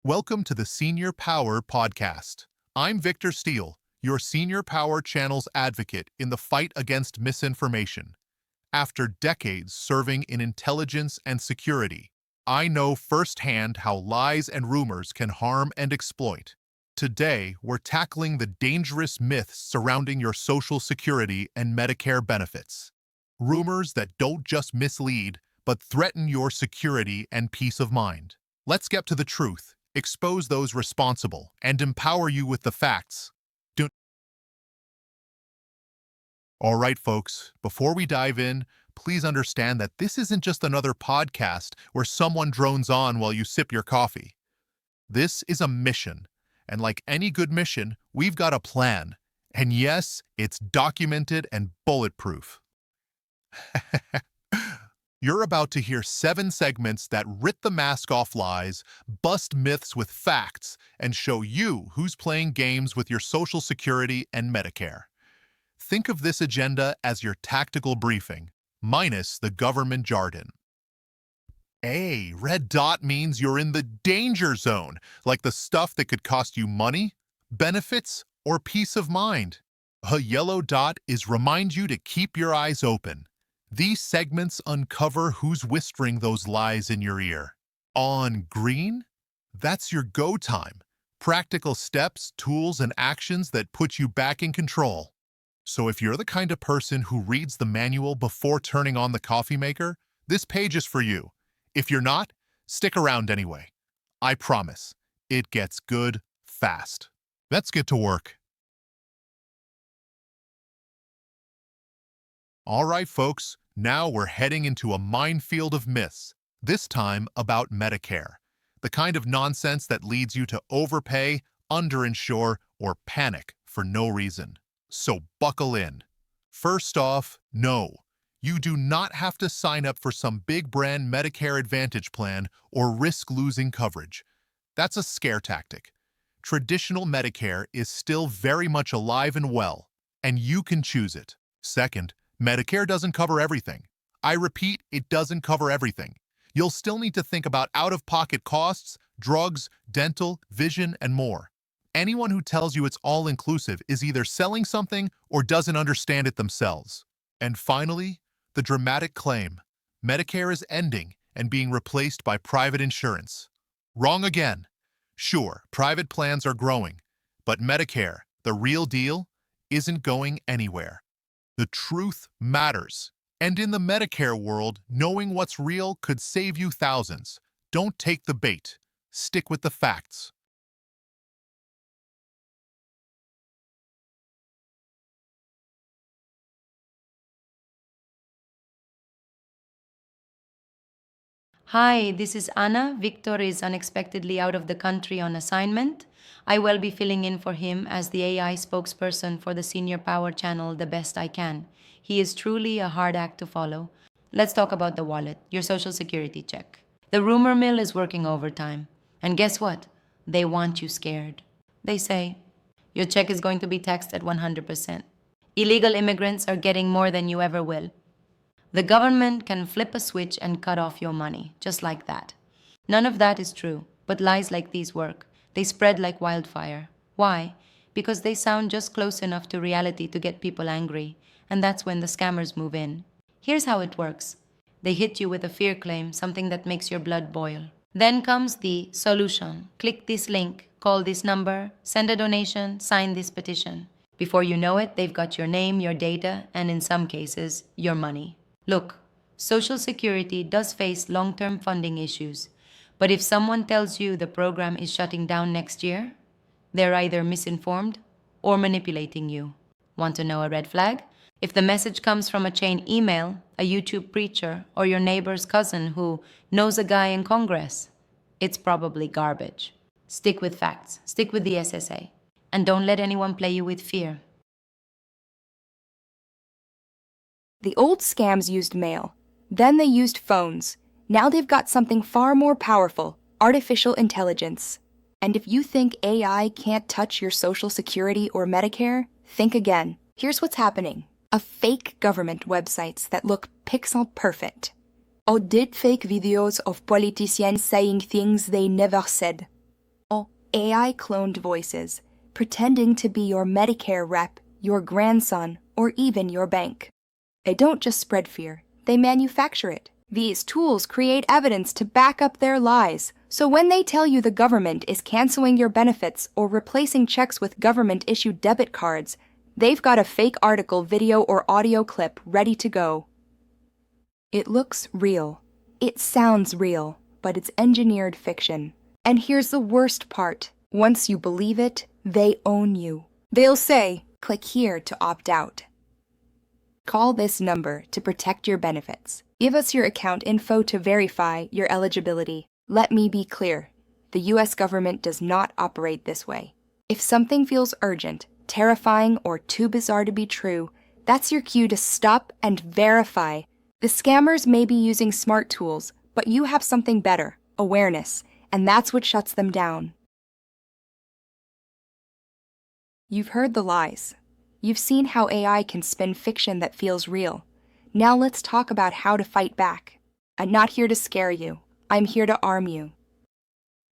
Welcome to the Senior Power Podcast. I'm Victor Steele, your Senior Power Channel's advocate in the fight against misinformation. After decades serving in intelligence and security, I know firsthand how lies and rumors can harm and exploit. Today, we're tackling the dangerous myths surrounding your Social Security and Medicare benefits. Rumors that don't just mislead, but threaten your security and peace of mind. Let's get to the truth, expose those responsible, and empower you with the facts. All right, folks, before we dive in, please understand that this isn't just another podcast where someone drones on while you sip your coffee. This is a mission, and like any good mission, we've got a plan. And yes, it's documented and bulletproof. You're about to hear 7 segments that rip the mask off lies, bust myths with facts, and show you who's playing games with your Social Security and Medicare. Think of this agenda as your tactical briefing, minus the government jargon. A red dot means you're in the danger zone, like the stuff that could cost you money, benefits, or peace of mind. A yellow dot is remind you to keep your eyes open. These segments uncover who's whispering those lies in your ear. On green, that's your go time. Practical steps, tools, and actions that put you back in control. So if you're the kind of person who reads the manual before turning on the coffee maker, this page is for you. If you're not, stick around anyway. I promise, it gets good fast. Let's get to work. All right, folks, now we're heading into a minefield of myths, this time about Medicare, the kind of nonsense that leads you to overpay, underinsure, or panic for no reason. So buckle in. First off, no, you do not have to sign up for some big brand Medicare Advantage plan or risk losing coverage. That's a scare tactic. Traditional Medicare is still very much alive and well, and you can choose it. Second, Medicare doesn't cover everything. I repeat, it doesn't cover everything. You'll still need to think about out-of-pocket costs, drugs, dental, vision, and more. Anyone who tells you it's all-inclusive is either selling something or doesn't understand it themselves. And finally, the dramatic claim, Medicare is ending and being replaced by private insurance. Wrong again. Sure, private plans are growing, but Medicare, the real deal, isn't going anywhere. The truth matters. And in the Medicare world, knowing what's real could save you thousands. Don't take the bait. Stick with the facts. Hi, this is Anna. Victor is unexpectedly out of the country on assignment. I will be filling in for him as the AI spokesperson for the Senior Power channel the best I can. He is truly a hard act to follow. Let's talk about the wallet, your Social Security check. The rumor mill is working overtime. And guess what? They want you scared. They say, your check is going to be taxed at 100%. Illegal immigrants are getting more than you ever will. The government can flip a switch and cut off your money, just like that. None of that is true, but lies like these work. They spread like wildfire. Why? Because they sound just close enough to reality to get people angry, and that's when the scammers move in. Here's how it works. They hit you with a fear claim, something that makes your blood boil. Then comes the solution. Click this link, call this number, send a donation, sign this petition. Before you know it, they've got your name, your data, and in some cases, your money. Look, Social Security does face long-term funding issues, but if someone tells you the program is shutting down next year, they're either misinformed or manipulating you. Want to know a red flag? If the message comes from a chain email, a YouTube preacher, or your neighbor's cousin who knows a guy in Congress, it's probably garbage. Stick with facts, stick with the SSA, and don't let anyone play you with fear. The old scams used mail. Then they used phones. Now they've got something far more powerful, artificial intelligence. And if you think AI can't touch your Social Security or Medicare, think again. Here's what's happening. A fake government websites that look pixel perfect. Or deepfake videos of politicians saying things they never said. AI cloned voices, pretending to be your Medicare rep, your grandson, or even your bank. They don't just spread fear, they manufacture it. These tools create evidence to back up their lies, so when they tell you the government is canceling your benefits or replacing checks with government-issued debit cards, they've got a fake article, video, or audio clip ready to go. It looks real. It sounds real, but it's engineered fiction. And here's the worst part. Once you believe it, they own you. They'll say, click here to opt out. Call this number to protect your benefits. Give us your account info to verify your eligibility. Let me be clear. The US government does not operate this way. If something feels urgent, terrifying, or too bizarre to be true, that's your cue to stop and verify. The scammers may be using smart tools, but you have something better, awareness, and that's what shuts them down. You've heard the lies. You've seen how AI can spin fiction that feels real. Now let's talk about how to fight back. I'm not here to scare you. I'm here to arm you.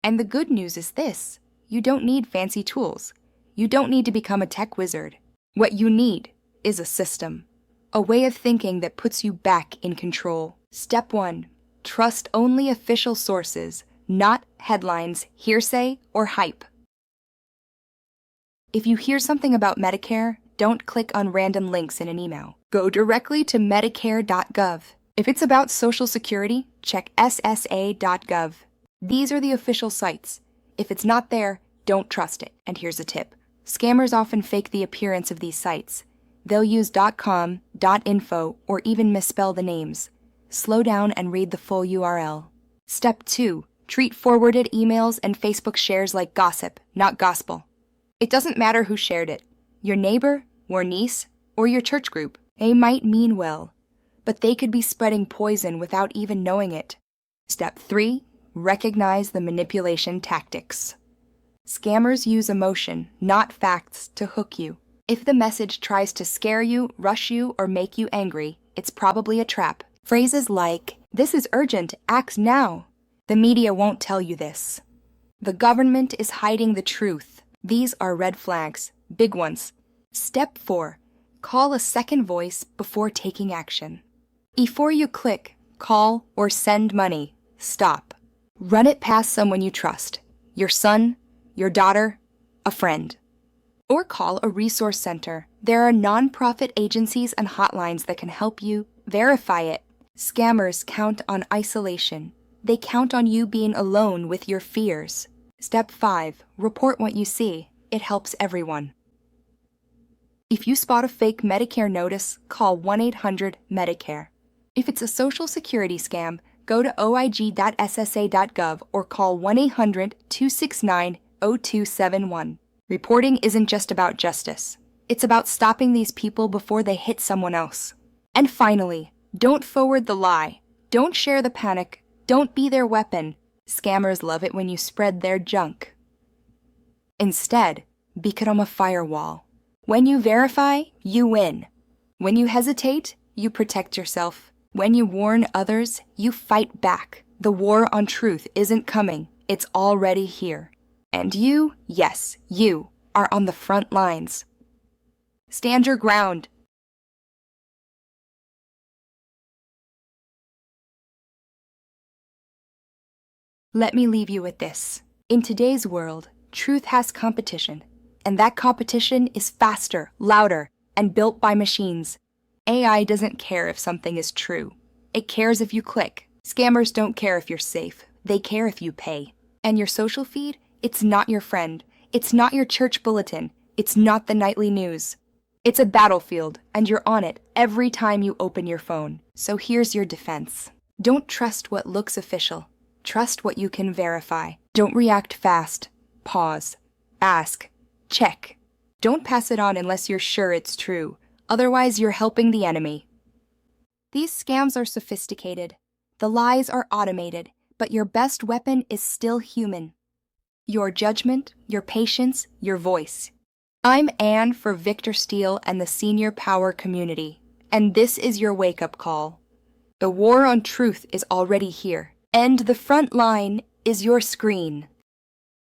And the good news is this: you don't need fancy tools. You don't need to become a tech wizard. What you need is a system, a way of thinking that puts you back in control. Step 1. Trust only official sources, not headlines, hearsay, or hype. If you hear something about Medicare, don't click on random links in an email. Go directly to medicare.gov. If it's about Social Security, check ssa.gov. These are the official sites. If it's not there, don't trust it. And here's a tip. Scammers often fake the appearance of these sites. They'll use .com, .info, or even misspell the names. Slow down and read the full URL. Step 2. Treat forwarded emails and Facebook shares like gossip, not gospel. It doesn't matter who shared it. Your neighbor, or niece, or your church group. They might mean well, but they could be spreading poison without even knowing it. Step 3. Recognize the manipulation tactics. Scammers use emotion, not facts, to hook you. If the message tries to scare you, rush you, or make you angry, it's probably a trap. Phrases like, "This is urgent, act now." The media won't tell you this. The government is hiding the truth. These are red flags, big ones. Step 4. Call a second voice before taking action. Before you click, call, or send money, stop. Run it past someone you trust. Your son, your daughter, a friend. Or call a resource center. There are nonprofit agencies and hotlines that can help you verify it. Scammers count on isolation. They count on you being alone with your fears. Step 5. Report what you see. It helps everyone. If you spot a fake Medicare notice, call 1-800-MEDICARE. If it's a Social Security scam, go to oig.ssa.gov or call 1-800-269-0271. Reporting isn't just about justice. It's about stopping these people before they hit someone else. And finally, don't forward the lie. Don't share the panic. Don't be their weapon. Scammers love it when you spread their junk. Instead, become a firewall. When you verify, you win. When you hesitate, you protect yourself. When you warn others, you fight back. The war on truth isn't coming. It's already here. And you, yes, you, are on the front lines. Stand your ground. Let me leave you with this. In today's world, truth has competition, and that competition is faster, louder, and built by machines. AI doesn't care if something is true. It cares if you click. Scammers don't care if you're safe. They care if you pay. And your social feed? It's not your friend. It's not your church bulletin. It's not the nightly news. It's a battlefield, and you're on it every time you open your phone. So here's your defense. Don't trust what looks official. Trust what you can verify. Don't react fast. Pause. Ask. Check. Don't pass it on unless you're sure it's true. Otherwise, you're helping the enemy. These scams are sophisticated. The lies are automated, but your best weapon is still human. Your judgment, your patience, your voice. I'm Anne for Victor Steele and the Senior Power community, and this is your wake-up call. The war on truth is already here, and the front line is your screen.